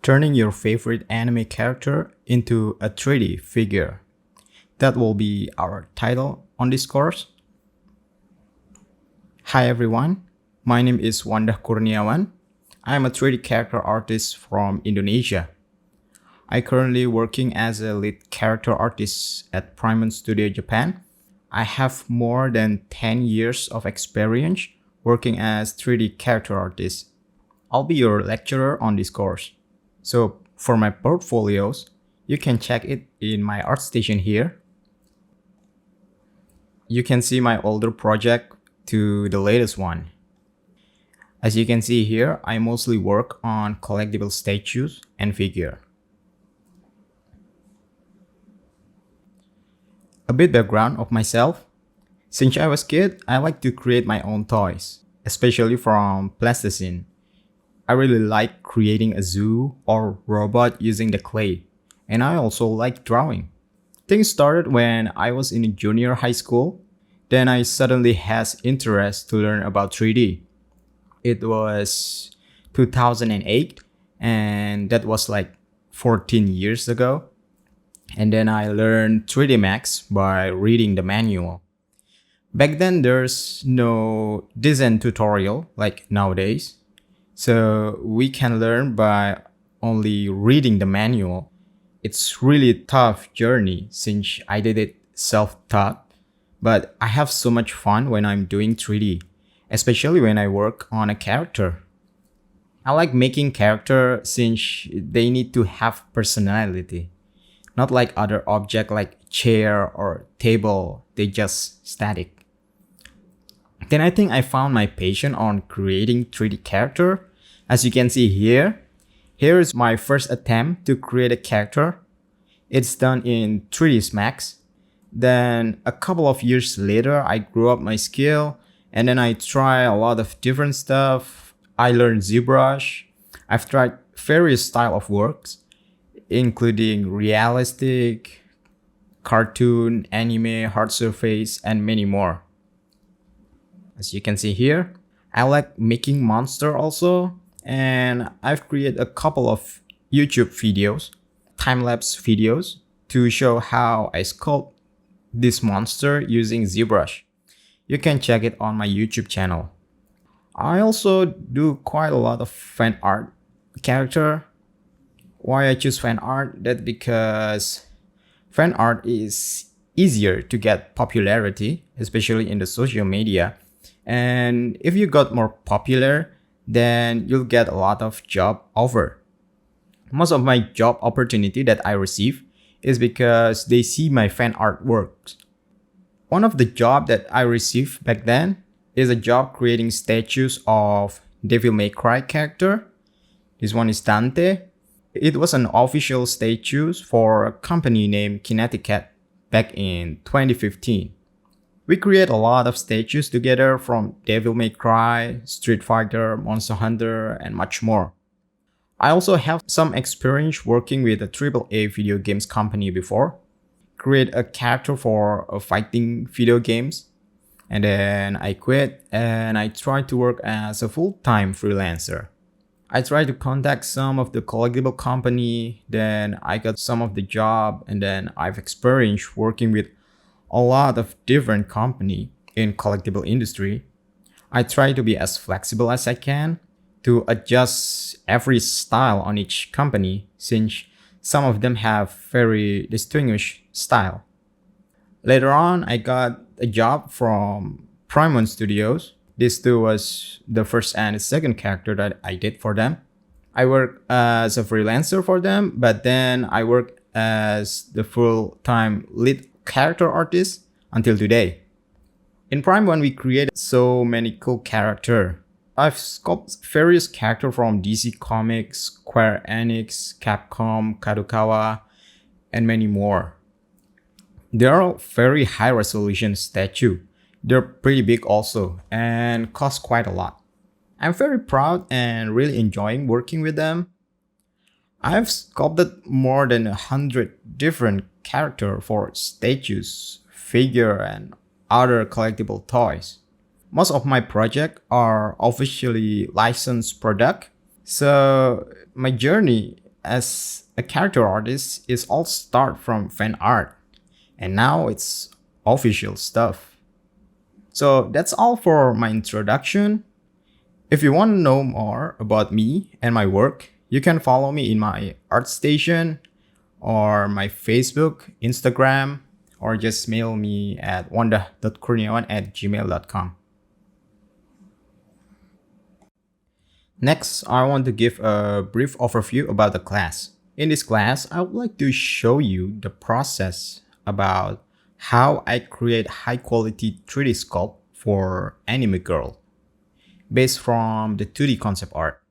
Turning your favorite anime character into a 3D figure. That will be our title on this course. Hi everyone, my name is Wandah Kurniawan. I am a 3D character artist from Indonesia. I currently working as a lead character artist at Primon Studio Japan. I have more than 10 years of experience working as 3D character artist. I'll be your lecturer on this course. So for my portfolios, you can check it in my ArtStation here. You can see my older project to the latest one. As you can see here, I mostly work on collectible statues and figure. A bit background of myself. Since I was a kid, I like to create my own toys, especially from plasticine. I really like creating a zoo or robot using the clay, and I also like drawing. Things started when I was in junior high school. Then I suddenly had interest to learn about 3D. It was 2008, and that was like 14 years ago. And then I learned 3D Max by reading the manual. Back then, there's no design tutorial like nowadays. So we can learn by only reading the manual. It's really tough journey since I did it self-taught, but I have so much fun when I'm doing 3D, especially when I work on a character. I like making character since they need to have personality, not like other object like chair or table, they just static. Then I think I found my passion on creating 3D character. As you can see here, here is my first attempt to create a character. It's done in 3ds Max. Then a couple of years later, I grew up my skill and then I try a lot of different stuff. I learned ZBrush. I've tried various style of works, including realistic, cartoon, anime, hard surface, and many more. As you can see here, I like making monster also, and I've created a couple of YouTube videos, time-lapse videos, to show how I sculpt this monster using ZBrush. You can check it on my YouTube channel. I also do quite a lot of fan art character. Why I choose fan art? That's because fan art is easier to get popularity, especially in the social media. And if you got more popular, then you'll get a lot of job offer. Most of my job opportunity that I receive is because they see my fan art works. One of the job that I received back then is a job creating statues of Devil May Cry character. This one is Dante. It was an official statue for a company named Kinetic Cat back in 2015. We create a lot of statues together from Devil May Cry, Street Fighter, Monster Hunter, and much more. I also have some experience working with a AAA video games company before. Create a character for a fighting video games. And then I quit and I tried to work as a full-time freelancer. I tried to contact some of the collectible company, then I got some of the job, and then I've experienced working with a lot of different company in collectible industry. I try to be as flexible as I can to adjust every style on each company since some of them have very distinguished style. Later on, I got a job from Primon Studios. This too was the first and the second character that I did for them. I worked as a freelancer for them, but then I worked as the full-time lead character artist until today. In Prime 1, we created so many cool characters. I've sculpted various characters from DC Comics, Square Enix, Capcom, Kadokawa, and many more. They are all very high resolution statues. They're pretty big also and cost quite a lot. I'm very proud and really enjoying working with them. I've sculpted more than 100 different characters for statues, figure, and other collectible toys. Most of my projects are officially licensed product, so my journey as a character artist, it's all start from fan art, and now it's official stuff. So that's all for my introduction. If you want to know more about me and my work, you can follow me in my art station or my Facebook, Instagram, or just mail me at wandah.kurniawan@gmail.com. Next, I want to give a brief overview about the class. In this class, I would like to show you the process about how I create high quality 3D sculpt for anime girl based from the 2D concept art.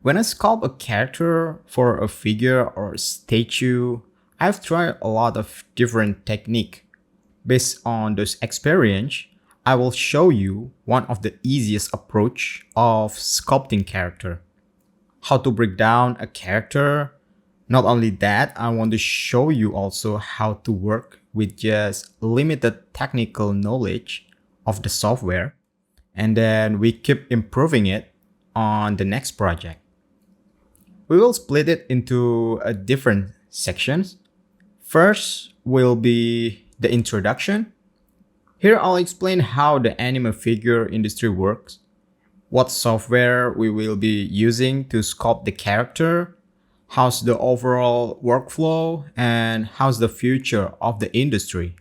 When I sculpt a character for a figure or statue, I've tried a lot of different technique. Based on this experience, I will show you one of the easiest approach of sculpting character. How to break down a character. Not only that, I want to show you also how to work with just limited technical knowledge of the software, and then we keep improving it on the next project. We will split it into different sections. First will be the introduction. Here I'll explain how the anime figure industry works, what software we will be using to sculpt the character, how's the overall workflow, and how's the future of the industry.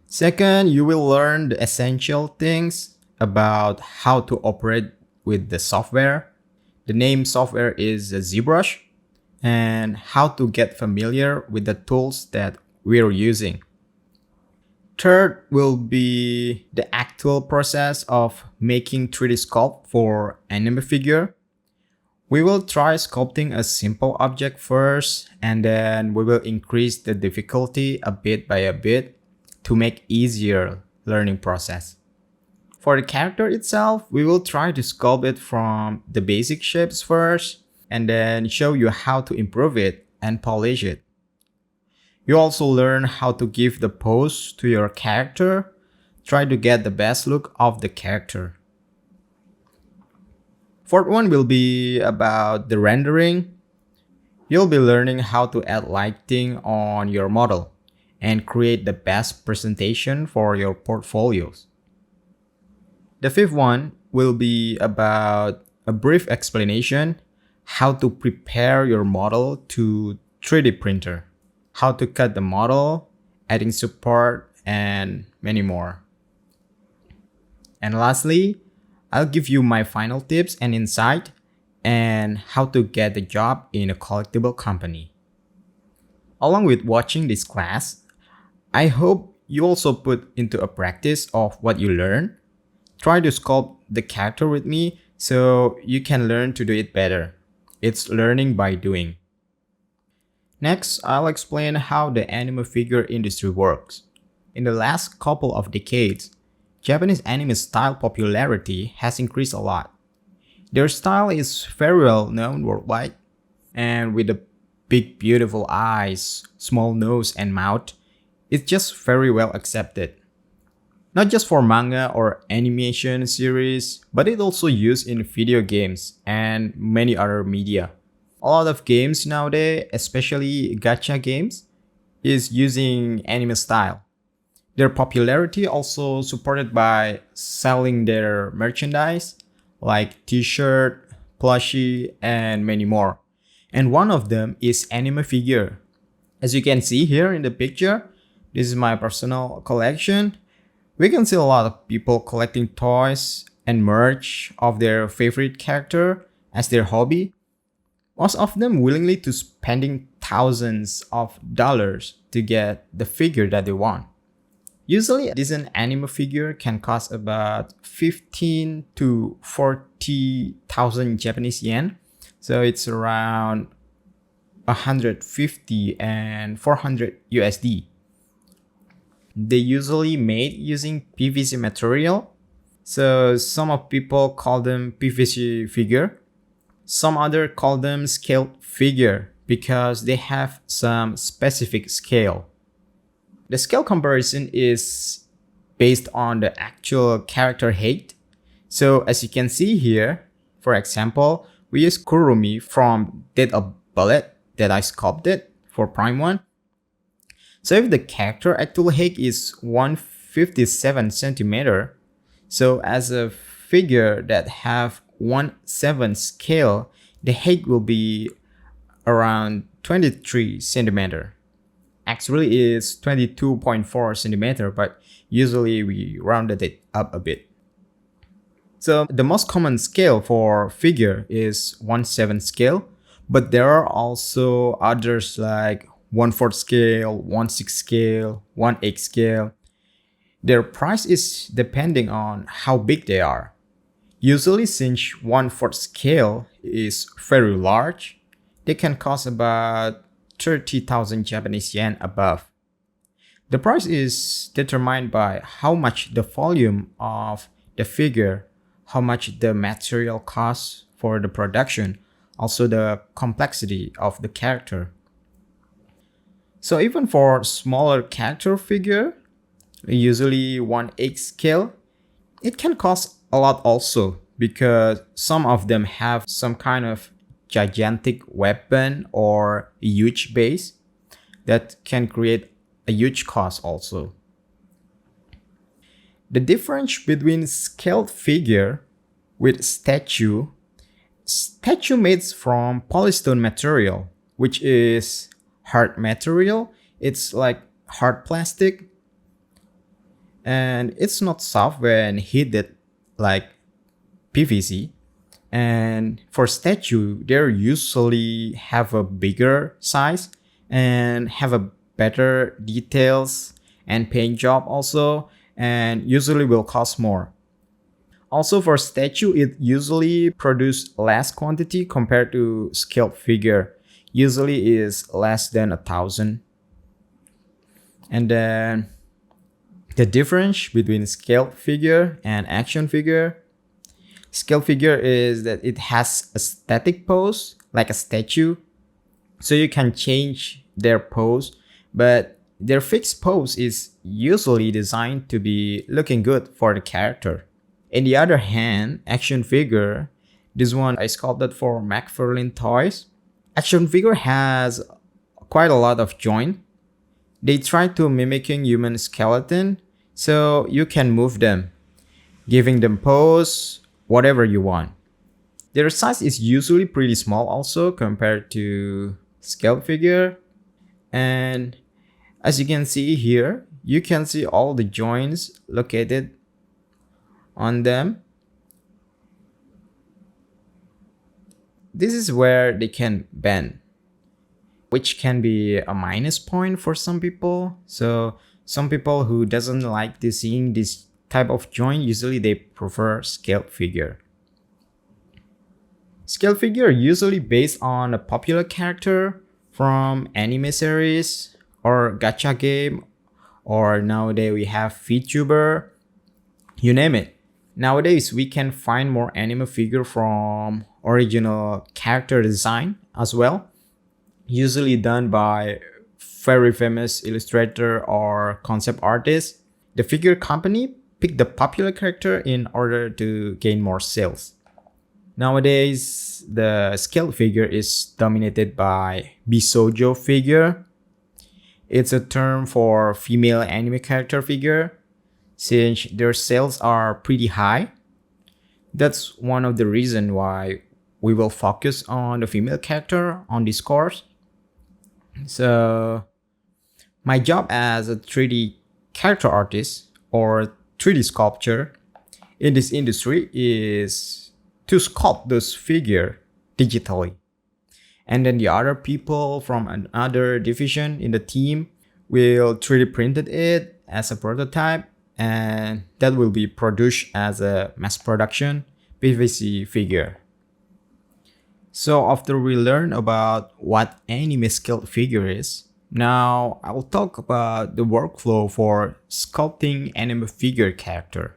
Second, you will learn the essential things about how to operate with the software. The name software is ZBrush, and how to get familiar with the tools that we're using. Third will be the actual process of making 3D sculpt for anime figure. We will try sculpting a simple object first, and then we will increase the difficulty a bit by a bit to make easier learning process. For the character itself, we will try to sculpt it from the basic shapes first, and then show you how to improve it and polish it. You also learn how to give the pose to your character. Try to get the best look of the character. Fourth one will be about the rendering. You'll be learning how to add lighting on your model and create the best presentation for your portfolios. The fifth one will be about a brief explanation how to prepare your model to 3D printer, how to cut the model, adding support, and many more. And lastly, I'll give you my final tips and insight and how to get a job in a collectible company. Along with watching this class, I hope you also put into a practice of what you learn. Try to sculpt the character with me so you can learn to do it better. It's learning by doing. Next, I'll explain how the anime figure industry works. In the last couple of decades, Japanese anime style popularity has increased a lot. Their style is very well known worldwide, and with the big beautiful eyes, small nose and mouth, it's just very well accepted. Not just for manga or animation series, but it's also used in video games and many other media. A lot of games nowadays, especially gacha games, is using anime style. Their popularity also supported by selling their merchandise like t-shirt, plushie, and many more. And one of them is anime figure. As you can see here in the picture, this is my personal collection. We can see a lot of people collecting toys and merch of their favorite character as their hobby. Most of them willingly to spending thousands of dollars to get the figure that they want. Usually, a decent anime figure can cost about 15 to 40,000 Japanese yen. So it's around 150 and 400 USD. They usually made using PVC material. So some of people call them PVC figure. Some other call them scaled figure because they have some specific scale. The scale comparison is based on the actual character height. So as you can see here, for example, We use Kurumi from Dead of Bullet that I sculpted for Prime 1. So if the character actual height is 157 centimeter, so as a figure that have 1/7 scale, the height will be around 23 centimeter. Actually it's 22.4 centimeter, but usually we rounded it up a bit. So the most common scale for figure is 1/7 scale, but there are also others like 1/4 scale, 1/6 scale, 1/8 scale. Their price is depending on how big they are. Usually since 1/4 scale is very large, they can cost about 30,000 Japanese yen above. The price is determined by how much the volume of the figure, how much the material costs for the production, also the complexity of the character. So even for smaller character figure, usually 1/8 scale, it can cost a lot also because some of them have some kind of gigantic weapon or a huge base that can create a huge cost also. The difference between scaled figure with statue made from polystone material, which is hard material. It's like hard plastic and it's not soft when heated like PVC. And for statue, they usually have a bigger size and have a better details and paint job also, and usually will cost more. Also for statue, it usually produce less quantity compared to scaled figure. Usually is less than 1,000. And then the difference between scaled figure and action figure. Scale figure is that it has a static pose like a statue, so you can change their pose, but their fixed pose is usually designed to be looking good for the character. On the other hand, action figure, this one I sculpted for McFarlane Toys. Action figure has quite a lot of joint. They try to mimicking human skeleton, so you can move them, giving them pose, whatever you want. Their size is usually pretty small also compared to scale figure. And as you can see here, you can see all the joints located on them. This is where they can bend, which can be a minus point for some people. So some people who doesn't like to seeing this type of joint, usually they prefer scale figure. Scale figure usually based on a popular character from anime series or gacha game, or nowadays we have VTuber, you name it. Nowadays we can find more anime figure from original character design as well, usually done by very famous illustrator or concept artist. The figure company pick the popular character in order to gain more sales. Nowadays, the scale figure is dominated by bisoujo figure. It's a term for female anime character figure since their sales are pretty high. That's one of the reasons why we will focus on the female character on this course. So my job as a 3D character artist or 3D sculpture in this industry is to sculpt those figure digitally. And then the other people from another division in the team will 3D printed it as a prototype, and that will be produced as a mass production PVC figure. So after we learn about what anime scaled figure is, now I will talk about the workflow for sculpting anime figure character.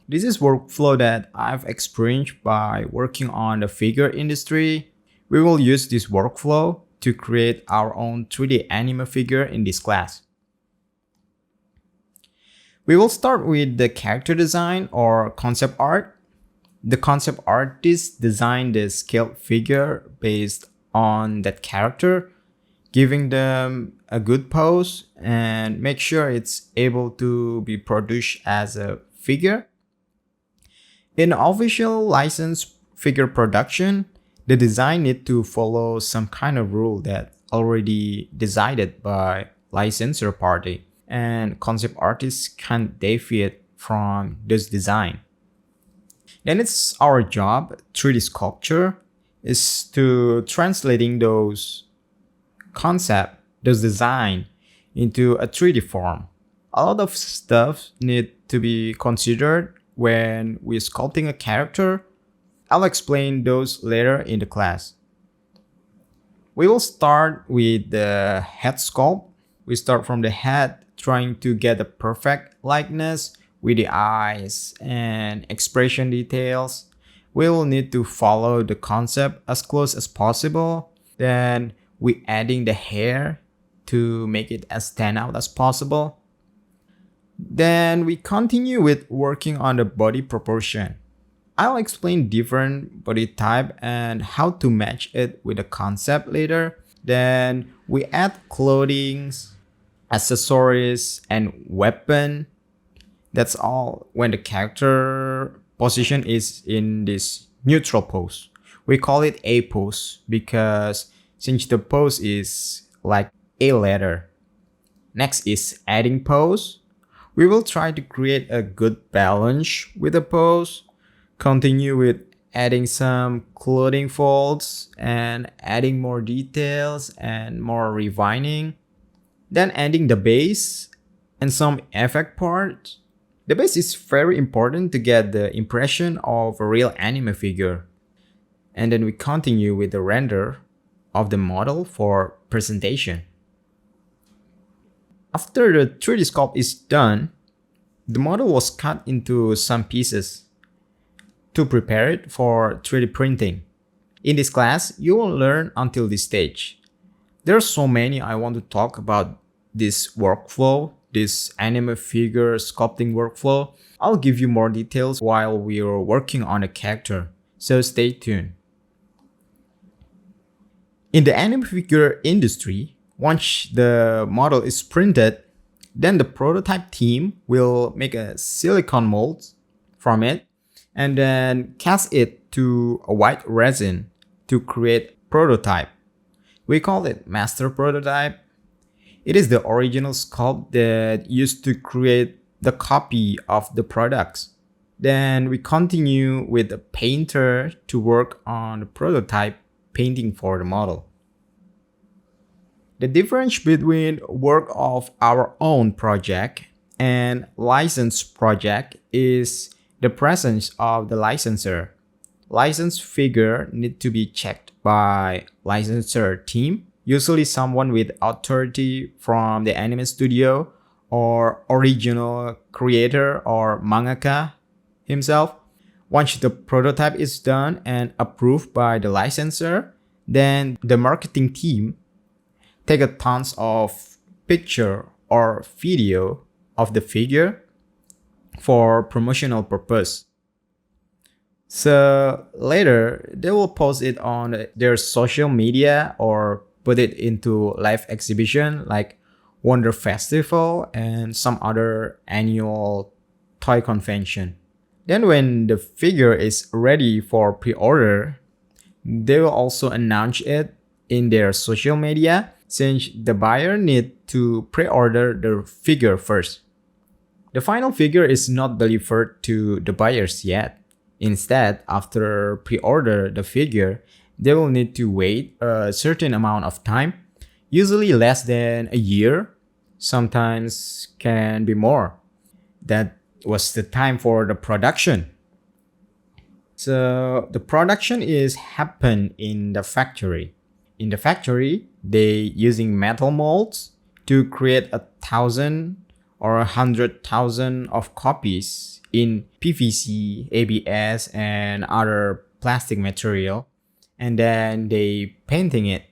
This is workflow that I've experienced by working on the figure industry. We will use this workflow to create our own 3D anime figure in this class. We will start with the character design or concept art. The concept artist designed the scaled figure based on that character, giving them a good pose and make sure it's able to be produced as a figure. In official licensed figure production, the design need to follow some kind of rule that already decided by licensor party, and concept artists can't deviate from this design. Then it's our job, 3D sculpture, is to translating those concept, those design into a 3D form. A lot of stuff need to be considered when we're sculpting a character. I'll explain those later in the class. We will start with the head sculpt. We start from the head, trying to get a perfect likeness with the eyes and expression details. We will need to follow the concept as close as possible. Then we adding the hair to make it as stand out as possible. Then we continue with working on the body proportion. I'll explain different body type and how to match it with the concept later. Then we add clothing, accessories, and weapon. That's all when the character position is in this neutral pose. We call it A pose because since the pose is like A letter. Next is adding pose. We will try to create a good balance with the pose. Continue with adding some clothing folds and adding more details and more refining. Then adding the base and some effect parts. The base is very important to get the impression of a real anime figure. And then we continue with the render of the model for presentation. After the 3D sculpt is done, the model was cut into some pieces to prepare it for 3D printing. In this class, you will learn until this stage. There are so many I want to talk about this workflow, this anime figure sculpting workflow. I'll give you more details while we are working on a character, so stay tuned. In the anime figure industry, once the model is printed, then the prototype team will make a silicone mold from it and then cast it to a white resin to create prototype. We call it master prototype. It is the original sculpt that used to create the copy of the products. Then we continue with the painter to work on the prototype painting for the model. The difference between work of our own project and licensed project is the presence of the licensor. Licensed figure need to be checked by licensor team, usually someone with authority from the anime studio or original creator or mangaka himself. Once the prototype is done and approved by the licensor, then the marketing team take a tons of picture or video of the figure for promotional purpose. So later, they will post it on their social media or put it into live exhibition like Wonder Festival and some other annual toy convention. Then when the figure is ready for pre-order, they will also announce it in their social media since the buyer need to pre-order the figure first. The final figure is not delivered to the buyers yet. Instead, after pre-order the figure, they will need to wait a certain amount of time, usually less than a year, sometimes can be more. That was the time for the production. So the production is happen in the factory. In the factory, they using metal molds to create 1,000 or 100,000 of copies in PVC, ABS, and other plastic material, and then they painting it.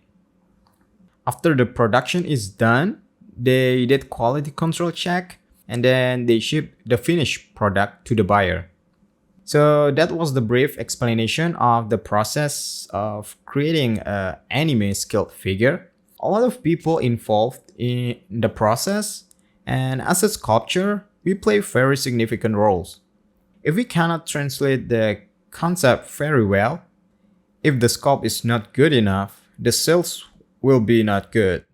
After the production is done, they did quality control check, and then they ship the finished product to the buyer. So that was the brief explanation of the process of creating an anime skilled figure. A lot of people involved in the process, and as a sculptor, we play very significant roles. If we cannot translate the concept very well, if the scope is not good enough, the sales will be not good.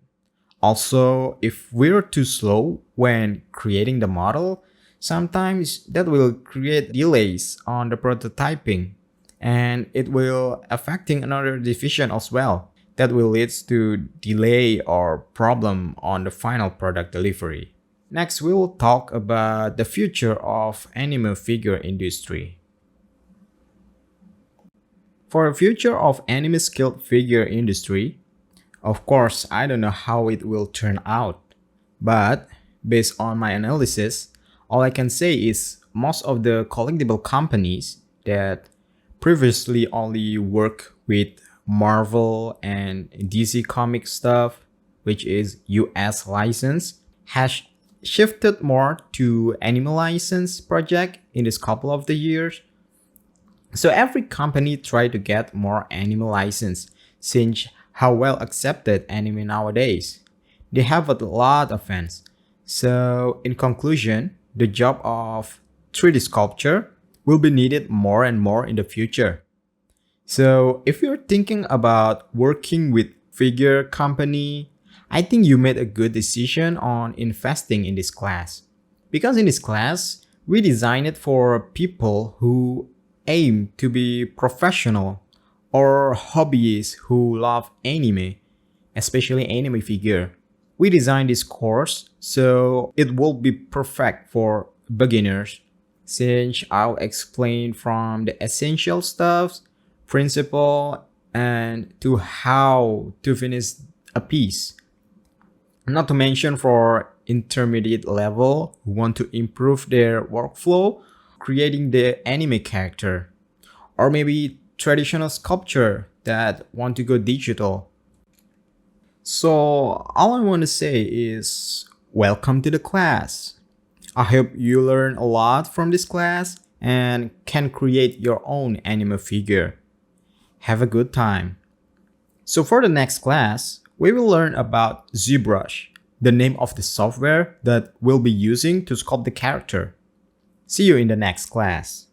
Also, if we're too slow when creating the model, sometimes that will create delays on the prototyping and it will affecting another division as well. That will lead to delay or problem on the final product delivery. Next, we will talk about the future of anime figure industry. For the future of anime skilled figure industry, of course, I don't know how it will turn out, but based on my analysis, all I can say is most of the collectible companies that previously only work with Marvel and DC comic stuff, which is US license, has shifted more to anime license project in this couple of the years. So every company try to get more anime license since how well accepted anime nowadays. They have a lot of fans. So in conclusion, the job of 3D sculpture will be needed more and more in the future. So if you're thinking about working with figure company, I think you made a good decision on investing in this class. Because in this class, we designed it for people who aim to be professional or hobbyists who love anime, especially anime figure. We designed this course so it will be perfect for beginners since I'll explain from the essential stuff, principle, and to how to finish a piece. Not to mention for intermediate level who want to improve their workflow, creating the anime character, or maybe traditional sculpture that want to go digital. So all I want to say is welcome to the class. I hope you learn a lot from this class and can create your own anime figure. Have a good time. So for the next class, we will learn about ZBrush, the name of the software that we'll be using to sculpt the character. See you in the next class.